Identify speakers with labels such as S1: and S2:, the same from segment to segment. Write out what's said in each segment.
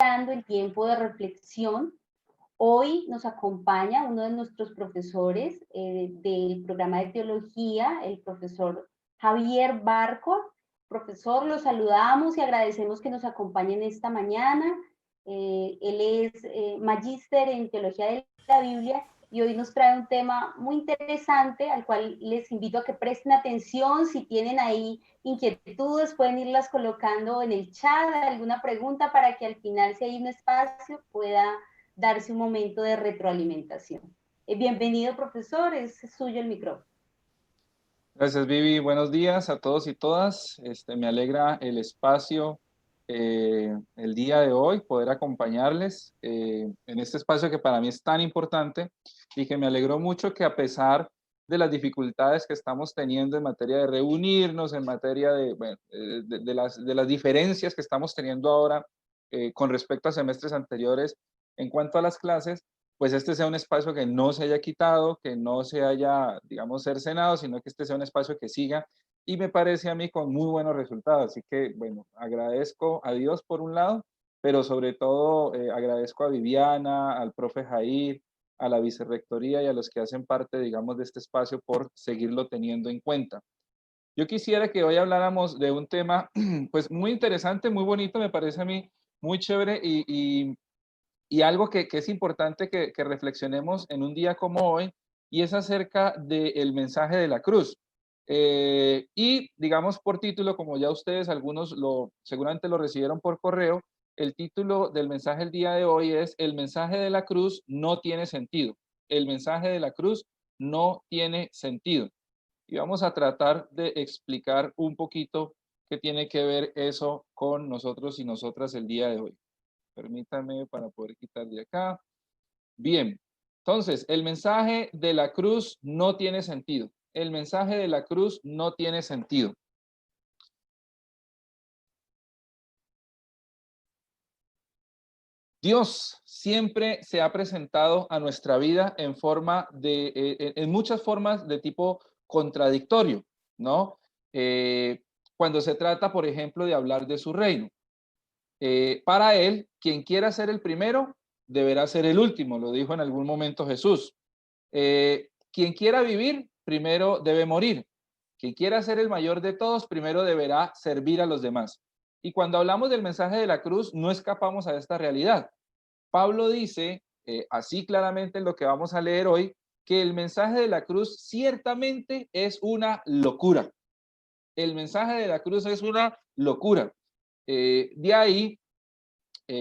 S1: entrando el tiempo de reflexión. Hoy nos acompaña uno de nuestros profesores del programa de teología, el profesor Javier Barco. Profesor, lo saludamos y agradecemos que nos acompañe en esta mañana. Él es magíster en teología de la Biblia y hoy nos trae un tema muy interesante al cual les invito a que presten atención. Si tienen ahí inquietudes, pueden irlas colocando en el chat, alguna pregunta para que al final, si hay un espacio, pueda darse un momento de retroalimentación. Bienvenido, profesor, es suyo el micrófono.
S2: Gracias, Vivi. Buenos días a todos y todas. Me alegra el espacio el día de hoy, poder acompañarles en este espacio que para mí es tan importante y que me alegró mucho que a pesar de las dificultades que estamos teniendo en materia de reunirnos, en materia de, bueno, de las diferencias que estamos teniendo ahora con respecto a semestres anteriores en cuanto a las clases, pues este sea un espacio que no se haya quitado, que no se haya, digamos, cercenado, sino que este sea un espacio que siga y me parece a mí con muy buenos resultados. Así que, bueno, agradezco a Dios por un lado, pero sobre todo agradezco a Viviana, al profe Jair, a la vicerrectoría y a los que hacen parte, digamos, de este espacio por seguirlo teniendo en cuenta. Yo quisiera que hoy habláramos de un tema, pues, muy interesante, muy bonito, me parece a mí muy chévere y algo que es importante que reflexionemos en un día como hoy, y es acerca del mensaje de la cruz. Y digamos por título, como ya ustedes algunos seguramente lo recibieron por correo, el título del mensaje el día de hoy es El mensaje de la cruz no tiene sentido. El mensaje de la cruz no tiene sentido. Y vamos a tratar de explicar un poquito qué tiene que ver eso con nosotros y nosotras el día de hoy. Permítanme para poder quitar de acá. Bien, entonces, el mensaje de la cruz no tiene sentido. El mensaje de la cruz no tiene sentido. Dios siempre se ha presentado a nuestra vida en forma en muchas formas de tipo contradictorio, ¿no? Cuando se trata, por ejemplo, de hablar de su reino. Para él, quien quiera ser el primero, deberá ser el último, lo dijo en algún momento Jesús. Quien quiera vivir, primero debe morir. Quien quiera ser el mayor de todos, primero deberá servir a los demás. Y cuando hablamos del mensaje de la cruz, no escapamos a esta realidad. Pablo dice, así claramente en lo que vamos a leer hoy, que el mensaje de la cruz ciertamente es una locura. El mensaje de la cruz es una locura. De ahí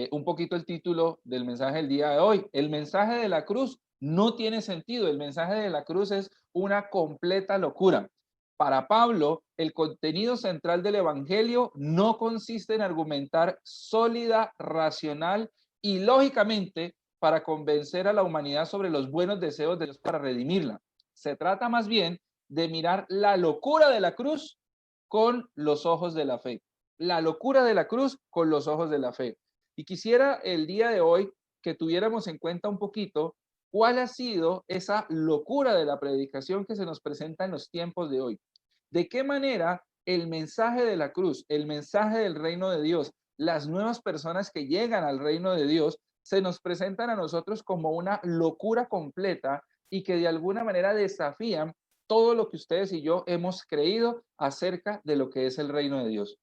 S2: un poquito el título del mensaje del día de hoy. El mensaje de la cruz no tiene sentido. El mensaje de la cruz es una completa locura. Para Pablo, el contenido central del evangelio no consiste en argumentar sólida, racional y lógicamente para convencer a la humanidad sobre los buenos deseos de Dios para redimirla. Se trata más bien de mirar la locura de la cruz con los ojos de la fe. La locura de la cruz con los ojos de la fe. Y quisiera el día de hoy que tuviéramos en cuenta un poquito cuál ha sido esa locura de la predicación que se nos presenta en los tiempos de hoy. De qué manera el mensaje de la cruz, el mensaje del reino de Dios, las nuevas personas que llegan al reino de Dios, se nos presentan a nosotros como una locura completa y que de alguna manera desafían todo lo que ustedes y yo hemos creído acerca de lo que es el reino de Dios,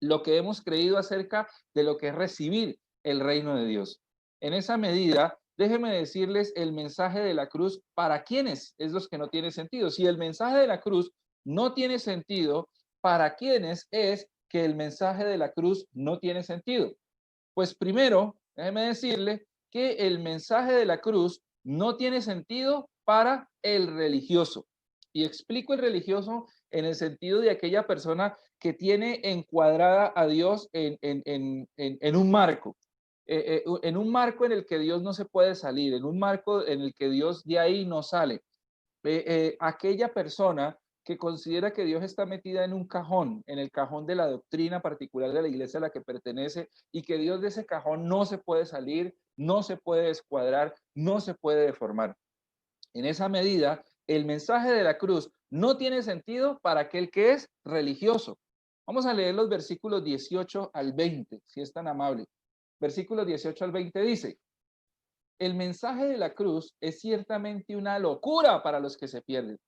S2: lo que hemos creído acerca de lo que es recibir el reino de Dios. En esa medida, déjenme decirles el mensaje de la cruz para quiénes es los que no tiene sentido. Si el mensaje de la cruz no tiene sentido, ¿para quiénes es que el mensaje de la cruz no tiene sentido? Pues primero, déjenme decirle que el mensaje de la cruz no tiene sentido para el religioso. Y explico el religioso en el sentido de aquella persona que tiene encuadrada a Dios en un marco, en un marco en el que Dios no se puede salir, en un marco en el que Dios de ahí no sale. Aquella persona que considera que Dios está metida en un cajón, en el cajón de la doctrina particular de la iglesia a la que pertenece, y que Dios de ese cajón no se puede salir, no se puede descuadrar, no se puede deformar. En esa medida, el mensaje de la cruz no tiene sentido para aquel que es religioso. Vamos a leer los versículos 18 al 20, si es tan amable. versículos 18 al 20 dice: el mensaje de la cruz es ciertamente una locura para los que se pierden,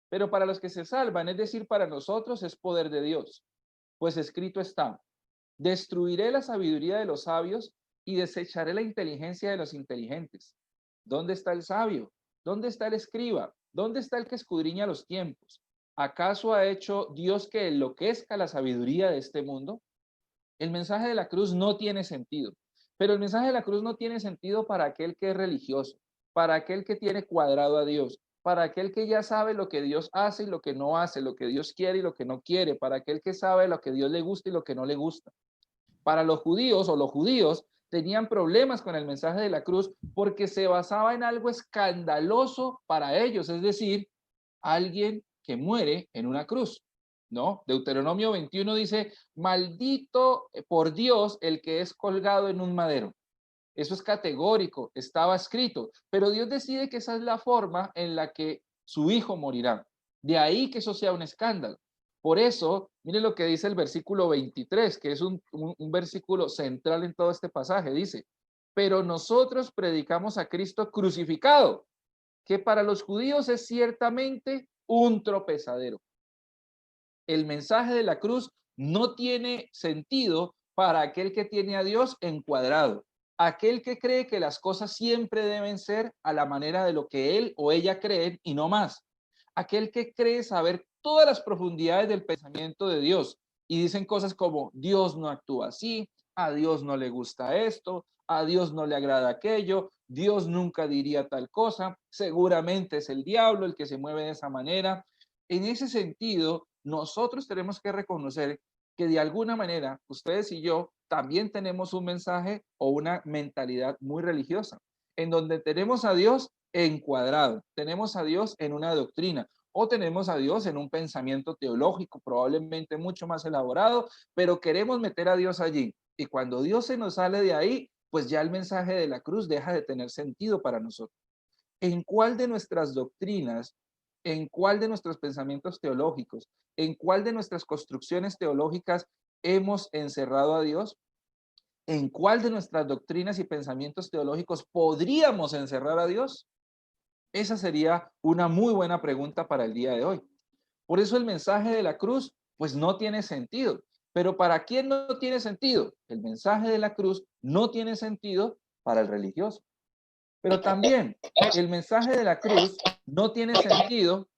S2: pero para los que se salvan, es decir, para nosotros, es poder de Dios. Pues escrito está: destruiré la sabiduría de los sabios y desecharé la inteligencia de los inteligentes. ¿Dónde está el sabio? ¿Dónde está el escriba? ¿Dónde está el que escudriña los tiempos? ¿Acaso ha hecho Dios que enloquezca la sabiduría de este mundo? El mensaje de la cruz no tiene sentido, pero el mensaje de la cruz no tiene sentido para aquel que es religioso, para aquel que tiene cuadrado a Dios, para aquel que ya sabe lo que Dios hace y lo que no hace, lo que Dios quiere y lo que no quiere, para aquel que sabe lo que Dios le gusta y lo que no le gusta. Para los judíos, o los judíos tenían problemas con el mensaje de la cruz porque se basaba en algo escandaloso para ellos, es decir, alguien que muere en una cruz, ¿no? Deuteronomio 21 dice: maldito por Dios el que es colgado en un madero. Eso es categórico, estaba escrito, pero Dios decide que esa es la forma en la que su hijo morirá. De ahí que eso sea un escándalo. Por eso, miren lo que dice el versículo 23, que es un versículo central en todo este pasaje. Dice: pero nosotros predicamos a Cristo crucificado, que para los judíos es ciertamente un tropezadero. El mensaje de la cruz no tiene sentido para aquel que tiene a Dios encuadrado, aquel que cree que las cosas siempre deben ser a la manera de lo que él o ella creen y no más, aquel que cree saber todas las profundidades del pensamiento de Dios y dicen cosas como: Dios no actúa así, a Dios no le gusta esto, a Dios no le agrada aquello, Dios nunca diría tal cosa, seguramente es el diablo el que se mueve de esa manera. En ese sentido, nosotros tenemos que reconocer que de alguna manera ustedes y yo también tenemos un mensaje o una mentalidad muy religiosa, en donde tenemos a Dios encuadrado, tenemos a Dios en una doctrina o tenemos a Dios en un pensamiento teológico, probablemente mucho más elaborado, pero queremos meter a Dios allí. Y cuando Dios se nos sale de ahí, pues ya el mensaje de la cruz deja de tener sentido para nosotros. ¿En cuál de nuestras doctrinas, en cuál de nuestros pensamientos teológicos, en cuál de nuestras construcciones teológicas hemos encerrado a Dios? ¿En cuál de nuestras doctrinas y pensamientos teológicos podríamos encerrar a Dios? Esa sería una muy buena pregunta para el día de hoy. Por eso el mensaje de la cruz, pues no tiene sentido. Pero ¿para quién no tiene sentido? El mensaje de la cruz no tiene sentido para el religioso. Pero también el mensaje de la cruz no tiene sentido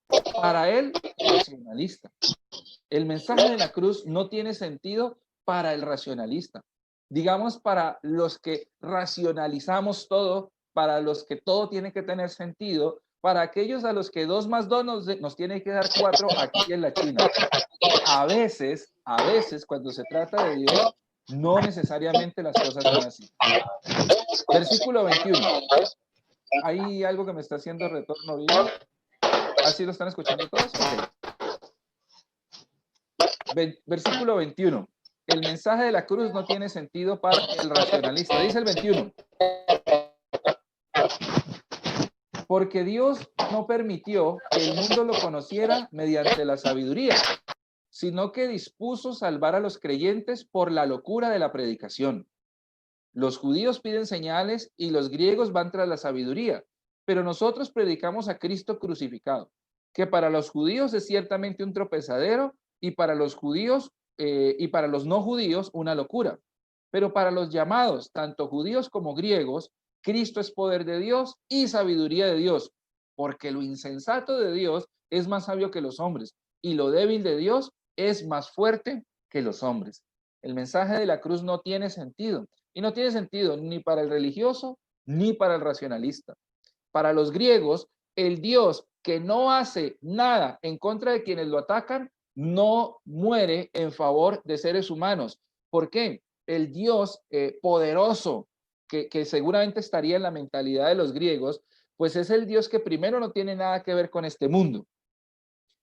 S2: para el racionalista. El mensaje de la cruz no tiene sentido para el racionalista. Digamos, para los que racionalizamos todo, para los que todo tiene que tener sentido, para aquellos a los que 2 más 2 nos tiene que dar 4 aquí en la China. A veces, cuando se trata de Dios, no necesariamente las cosas son así. Versículo 21. ¿Hay algo que me está haciendo retorno vivo? ¿Así lo están escuchando todos? Okay. Versículo 21. El mensaje de la cruz no tiene sentido para el racionalista. Dice el 21. Porque Dios no permitió que el mundo lo conociera mediante la sabiduría, sino que dispuso salvar a los creyentes por la locura de la predicación. Los judíos piden señales y los griegos van tras la sabiduría, pero nosotros predicamos a Cristo crucificado, que para los judíos es ciertamente un tropezadero y para los judíos y para los no judíos una locura. Pero para los llamados, tanto judíos como griegos, Cristo es poder de Dios y sabiduría de Dios, porque lo insensato de Dios es más sabio que los hombres y lo débil de Dios es más fuerte que los hombres. El mensaje de la cruz no tiene sentido. Y no tiene sentido ni para el religioso ni para el racionalista. Para los griegos, el Dios que no hace nada en contra de quienes lo atacan, no muere en favor de seres humanos. ¿Por qué? El Dios poderoso, que seguramente estaría en la mentalidad de los griegos, pues es el Dios que primero no tiene nada que ver con este mundo.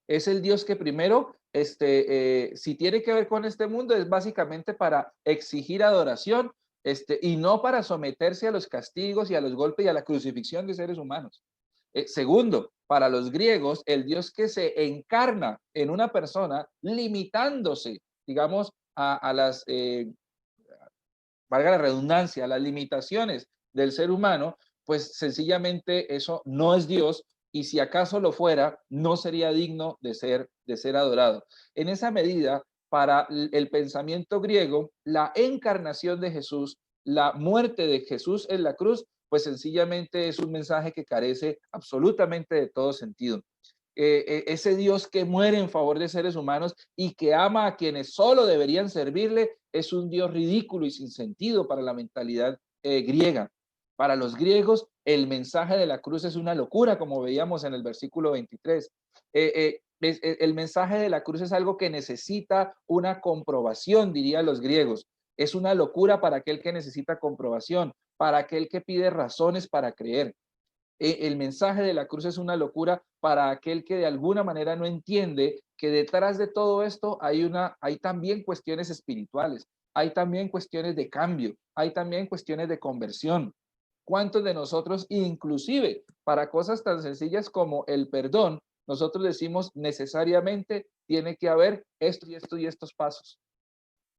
S2: Es el Dios que primero, si tiene que ver con este mundo, es básicamente para exigir adoración, y no para someterse a los castigos y a los golpes y a la crucifixión de seres humanos. Segundo, para los griegos, el Dios que se encarna en una persona, limitándose, digamos, a las valga la redundancia, las limitaciones del ser humano, pues sencillamente eso no es Dios, y si acaso lo fuera, no sería digno de ser adorado. En esa medida, para el pensamiento griego, la encarnación de Jesús, la muerte de Jesús en la cruz, pues sencillamente es un mensaje que carece absolutamente de todo sentido. Ese Dios que muere en favor de seres humanos y que ama a quienes solo deberían servirle, es un Dios ridículo y sin sentido para la mentalidad griega. Para los griegos, el mensaje de la cruz es una locura, como veíamos en el versículo 23. El mensaje de la cruz es algo que necesita una comprobación, dirían los griegos. Es una locura para aquel que necesita comprobación, para aquel que pide razones para creer. El mensaje de la cruz es una locura para aquel que de alguna manera no entiende que detrás de todo esto hay también cuestiones espirituales, hay también cuestiones de cambio, hay también cuestiones de conversión. ¿Cuántos de nosotros, inclusive para cosas tan sencillas como el perdón, nosotros decimos necesariamente tiene que haber esto y esto y estos pasos?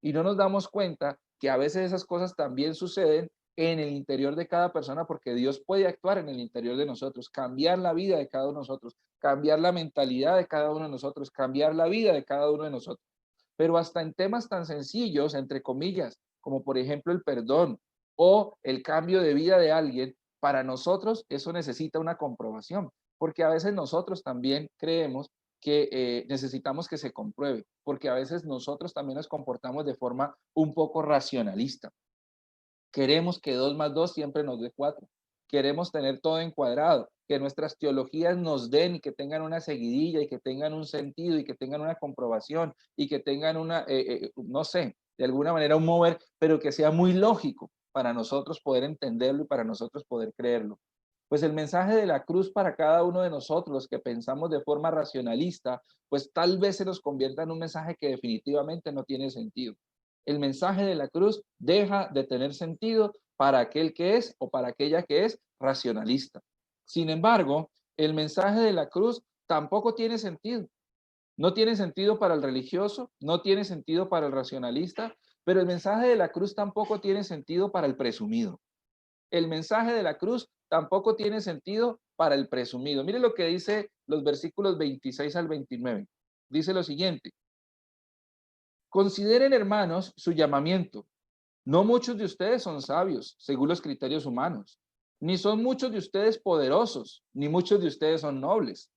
S2: Y no nos damos cuenta que a veces esas cosas también suceden en el interior de cada persona, porque Dios puede actuar en el interior de nosotros, cambiar la vida de cada uno de nosotros, cambiar la mentalidad de cada uno de nosotros, cambiar la vida de cada uno de nosotros. Pero hasta en temas tan sencillos, entre comillas, como por ejemplo el perdón o el cambio de vida de alguien, para nosotros eso necesita una comprobación, porque a veces nosotros también creemos que necesitamos que se compruebe, porque a veces nosotros también nos comportamos de forma un poco racionalista. Queremos que 2 más 2 siempre nos dé 4. Queremos tener todo encuadrado, que nuestras teologías nos den y que tengan una seguidilla y que tengan un sentido y que tengan una comprobación y que tengan no sé, de alguna manera un mover, pero que sea muy lógico para nosotros poder entenderlo y para nosotros poder creerlo. Pues el mensaje de la cruz para cada uno de nosotros, los que pensamos de forma racionalista, pues tal vez se nos convierta en un mensaje que definitivamente no tiene sentido. El mensaje de la cruz deja de tener sentido para aquel que es o para aquella que es racionalista. Sin embargo, el mensaje de la cruz tampoco tiene sentido. No tiene sentido para el religioso, no tiene sentido para el racionalista, pero el mensaje de la cruz tampoco tiene sentido para el presumido. El mensaje de la cruz tampoco tiene sentido para el presumido. Mire lo que dice los versículos 26 al 29. Dice lo siguiente: consideren, hermanos, su llamamiento. No muchos de ustedes son sabios, según los criterios humanos, ni son muchos de ustedes poderosos, ni muchos de ustedes son nobles,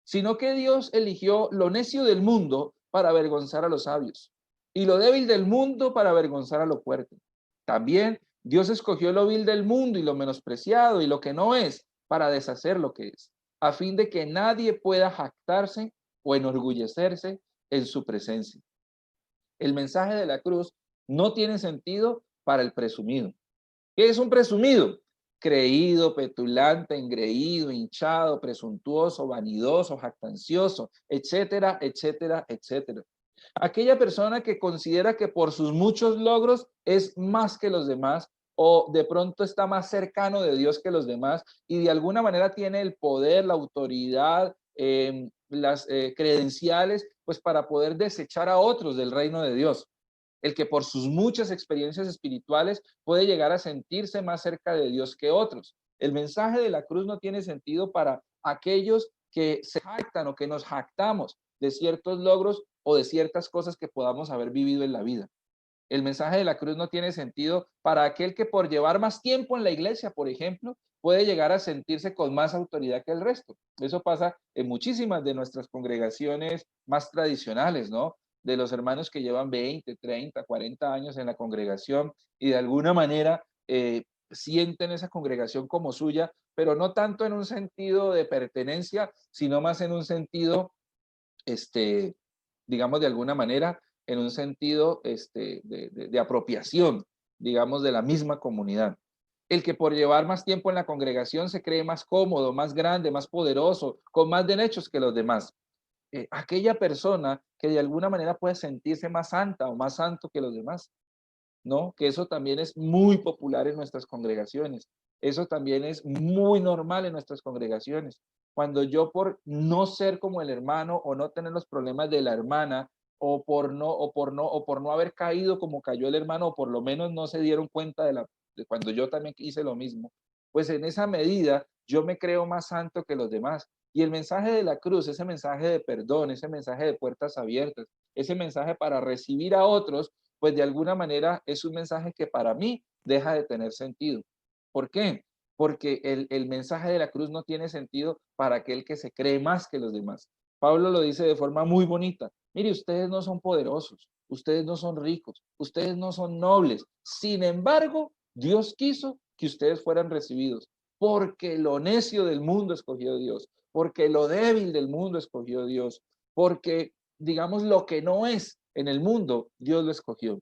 S2: sino que Dios eligió lo necio del mundo para avergonzar a los sabios, y lo débil del mundo para avergonzar a lo fuerte. También Dios escogió lo vil del mundo y lo menospreciado y lo que no es para deshacer lo que es, a fin de que nadie pueda jactarse o enorgullecerse en su presencia. El mensaje de la cruz no tiene sentido para el presumido. ¿Qué es un presumido? Creído, petulante, engreído, hinchado, presuntuoso, vanidoso, jactancioso, etcétera, etcétera, etcétera. Aquella persona que considera que por sus muchos logros es más que los demás o de pronto está más cercano de Dios que los demás y de alguna manera tiene el poder, la autoridad, las credenciales, pues para poder desechar a otros del reino de Dios. El que por sus muchas experiencias espirituales puede llegar a sentirse más cerca de Dios que otros. El mensaje de la cruz no tiene sentido para aquellos que se jactan o que nos jactamos de ciertos logros o de ciertas cosas que podamos haber vivido en la vida. El mensaje de la cruz no tiene sentido para aquel que por llevar más tiempo en la iglesia, por ejemplo, puede llegar a sentirse con más autoridad que el resto. Eso pasa en muchísimas de nuestras congregaciones más tradicionales, ¿no? De los hermanos que llevan 20, 30, 40 años en la congregación y de alguna manera sienten esa congregación como suya, pero no tanto en un sentido de pertenencia, sino más en un sentido, este, digamos de alguna manera, en un sentido de apropiación, digamos, de la misma comunidad. El que por llevar más tiempo en la congregación se cree más cómodo, más grande, más poderoso, con más derechos que los demás. Aquella persona que de alguna manera puede sentirse más santa o más santo que los demás, ¿no? Que eso también es muy popular en nuestras congregaciones. Eso también es muy normal en nuestras congregaciones. Cuando yo por no ser como el hermano o no tener los problemas de la hermana o por no haber caído como cayó el hermano, o por lo menos no se dieron cuenta de cuando yo también hice lo mismo, pues en esa medida yo me creo más santo que los demás. Y el mensaje de la cruz, ese mensaje de perdón, ese mensaje de puertas abiertas, ese mensaje para recibir a otros, pues de alguna manera es un mensaje que para mí deja de tener sentido. ¿Por qué? Porque el mensaje de la cruz no tiene sentido para aquel que se cree más que los demás. Pablo lo dice de forma muy bonita. Mire, ustedes no son poderosos, ustedes no son ricos, ustedes no son nobles. Sin embargo, Dios quiso que ustedes fueran recibidos, porque lo necio del mundo escogió Dios, porque lo débil del mundo escogió Dios, porque, digamos, lo que no es en el mundo, Dios lo escogió.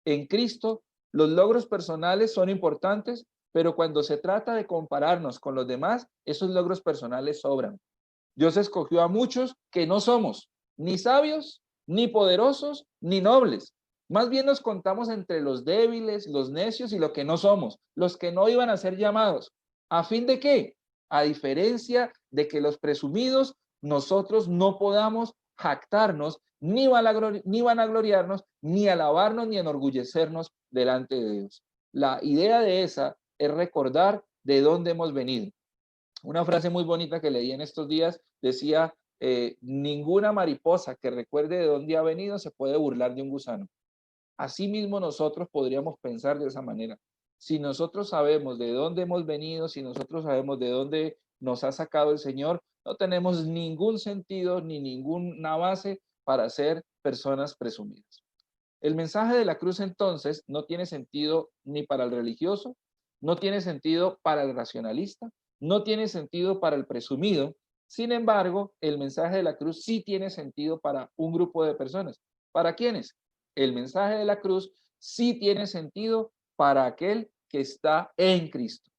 S2: En Cristo, los logros personales son importantes, pero cuando se trata de compararnos con los demás, esos logros personales sobran. Dios escogió a muchos que no somos ni sabios, ni poderosos, ni nobles. Más bien nos contamos entre los débiles, los necios y lo que no somos, los que no iban a ser llamados. ¿A fin de qué? A diferencia de que los presumidos, nosotros no podamos jactarnos, ni vanagloriarnos, ni alabarnos, ni enorgullecernos delante de Dios. La idea de esa es recordar de dónde hemos venido. Una frase muy bonita que leí en estos días decía, ninguna mariposa que recuerde de dónde ha venido se puede burlar de un gusano. Asimismo nosotros podríamos pensar de esa manera. Si nosotros sabemos de dónde hemos venido, si nosotros sabemos de dónde nos ha sacado el Señor, no tenemos ningún sentido ni ninguna base para ser personas presumidas. El mensaje de la cruz entonces no tiene sentido ni para el religioso, no tiene sentido para el racionalista, no tiene sentido para el presumido. Sin embargo, el mensaje de la cruz sí tiene sentido para un grupo de personas. ¿Para quiénes? El mensaje de la cruz sí tiene sentido para aquel que está en Cristo.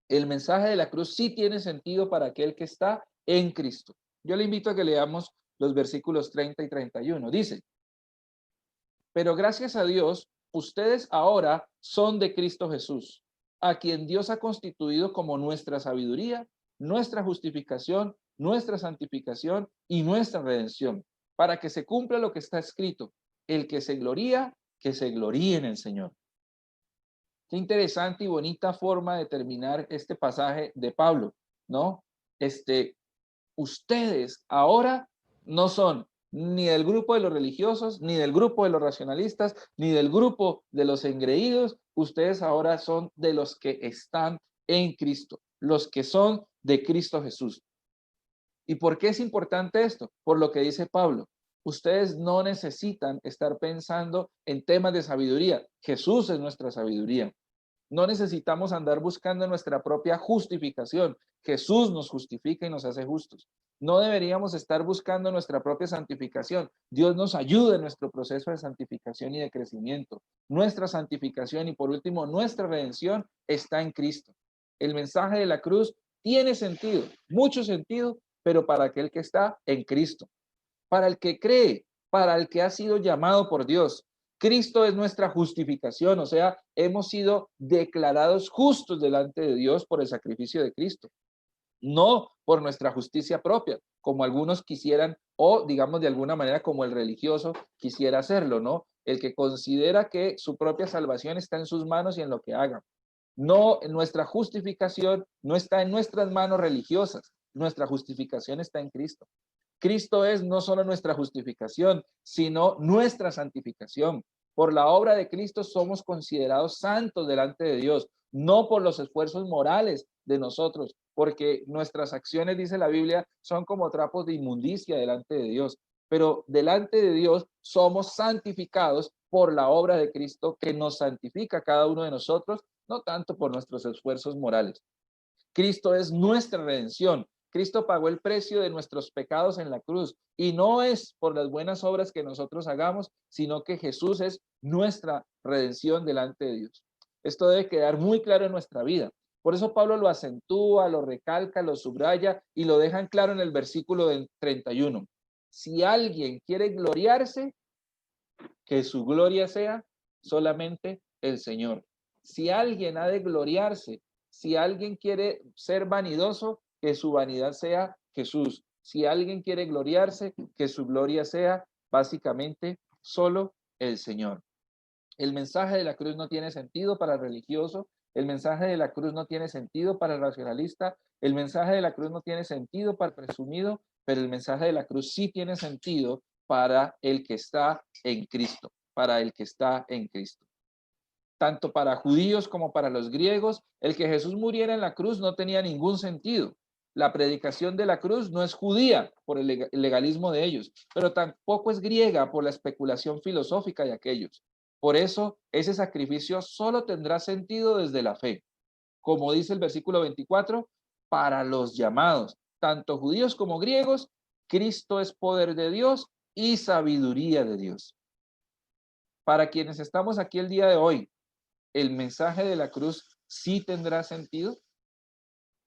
S2: El mensaje de la cruz sí tiene sentido para aquel que está en Cristo. Yo le invito a que leamos los versículos 30 y 31. Dice, pero gracias a Dios, ustedes ahora son de Cristo Jesús, a quien Dios ha constituido como nuestra sabiduría, nuestra justificación, nuestra santificación y nuestra redención, para que se cumpla lo que está escrito. El que se gloríe en el Señor. Qué interesante y bonita forma de terminar este pasaje de Pablo, ¿no? Ustedes ahora no son ni del grupo de los religiosos, ni del grupo de los racionalistas, ni del grupo de los engreídos. Ustedes ahora son de los que están en Cristo, los que son de Cristo Jesús. ¿Y por qué es importante esto? Por lo que dice Pablo. Ustedes no necesitan estar pensando en temas de sabiduría. Jesús es nuestra sabiduría. No necesitamos andar buscando nuestra propia justificación. Jesús nos justifica y nos hace justos. No deberíamos estar buscando nuestra propia santificación. Dios nos ayuda en nuestro proceso de santificación y de crecimiento. Nuestra santificación y por último nuestra redención está en Cristo. El mensaje de la cruz tiene sentido, mucho sentido, pero para aquel que está en Cristo, para el que cree, para el que ha sido llamado por Dios. Cristo es nuestra justificación, o sea, hemos sido declarados justos delante de Dios por el sacrificio de Cristo, no por nuestra justicia propia, como algunos quisieran, o digamos de alguna manera como el religioso quisiera hacerlo, ¿no? El que considera que su propia salvación está en sus manos y en lo que haga. No, nuestra justificación no está en nuestras manos religiosas, nuestra justificación está en Cristo. Cristo es no solo nuestra justificación, sino nuestra santificación. Por la obra de Cristo somos considerados santos delante de Dios, no por los esfuerzos morales de nosotros, porque nuestras acciones, dice la Biblia, son como trapos de inmundicia delante de Dios. Pero delante de Dios somos santificados por la obra de Cristo que nos santifica a cada uno de nosotros, no tanto por nuestros esfuerzos morales. Cristo es nuestra redención. Cristo pagó el precio de nuestros pecados en la cruz y no es por las buenas obras que nosotros hagamos, sino que Jesús es nuestra redención delante de Dios. Esto debe quedar muy claro en nuestra vida. Por eso Pablo lo acentúa, lo recalca, lo subraya y lo dejan claro en el versículo 31. Si alguien quiere gloriarse, que su gloria sea solamente el Señor. Si alguien ha de gloriarse, si alguien quiere ser vanidoso, que su vanidad sea Jesús. Si alguien quiere gloriarse, que su gloria sea básicamente solo el Señor. El mensaje de la cruz no tiene sentido para el religioso, el mensaje de la cruz no tiene sentido para el racionalista, el mensaje de la cruz no tiene sentido para el presumido, pero el mensaje de la cruz sí tiene sentido para el que está en Cristo, para el que está en Cristo. Tanto para judíos como para los griegos, el que Jesús muriera en la cruz no tenía ningún sentido. La predicación de la cruz no es judía por el legalismo de ellos, pero tampoco es griega por la especulación filosófica de aquellos. Por eso, ese sacrificio solo tendrá sentido desde la fe. Como dice el versículo 24, para los llamados, tanto judíos como griegos, Cristo es poder de Dios y sabiduría de Dios. Para quienes estamos aquí el día de hoy, ¿el mensaje de la cruz sí tendrá sentido?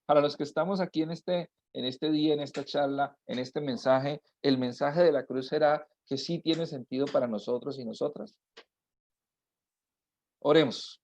S2: Para los que estamos aquí en este día, en esta charla, en este mensaje, el mensaje de la cruz será que sí tiene sentido para nosotros y nosotras. Oremos.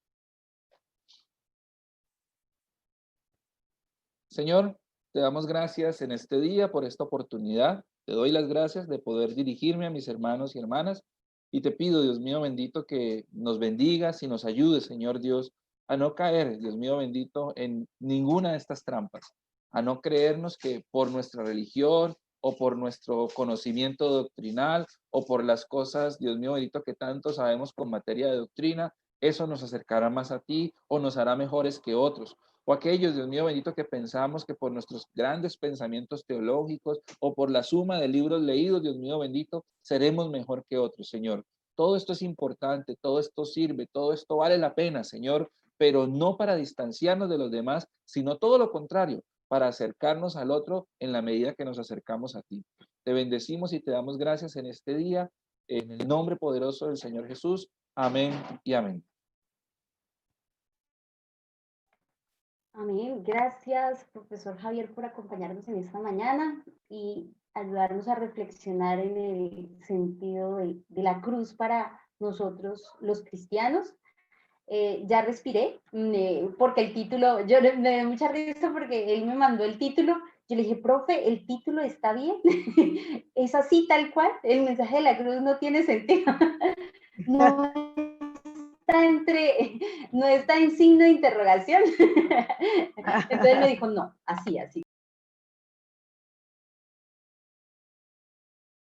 S2: Señor, te damos gracias en este día por esta oportunidad. Te doy las gracias de poder dirigirme a mis hermanos y hermanas y te pido, Dios mío bendito, que nos bendigas y nos ayudes, Señor Dios, a no caer, Dios mío bendito, en ninguna de estas trampas, a no creernos que por nuestra religión o por nuestro conocimiento doctrinal o por las cosas, Dios mío bendito, que tanto sabemos con materia de doctrina, eso nos acercará más a ti o nos hará mejores que otros. O aquellos, Dios mío bendito, que pensamos que por nuestros grandes pensamientos teológicos o por la suma de libros leídos, Dios mío bendito, seremos mejor que otros, Señor. Todo esto es importante, todo esto sirve, todo esto vale la pena, Señor, pero no para distanciarnos de los demás, sino todo lo contrario, para acercarnos al otro en la medida que nos acercamos a ti. Te bendecimos y te damos gracias en este día, en el nombre poderoso del Señor Jesús. Amén y amén.
S1: Amén. Gracias, profesor Javier, por acompañarnos en esta mañana y ayudarnos a reflexionar en el sentido de la cruz para nosotros los cristianos. Ya respiré, porque el título, me dio mucha risa porque él me mandó el título. Yo le dije, profe, el título está bien, es así tal cual, el mensaje de la cruz no tiene sentido. No no está en signo de interrogación. Entonces me dijo, no, así, así.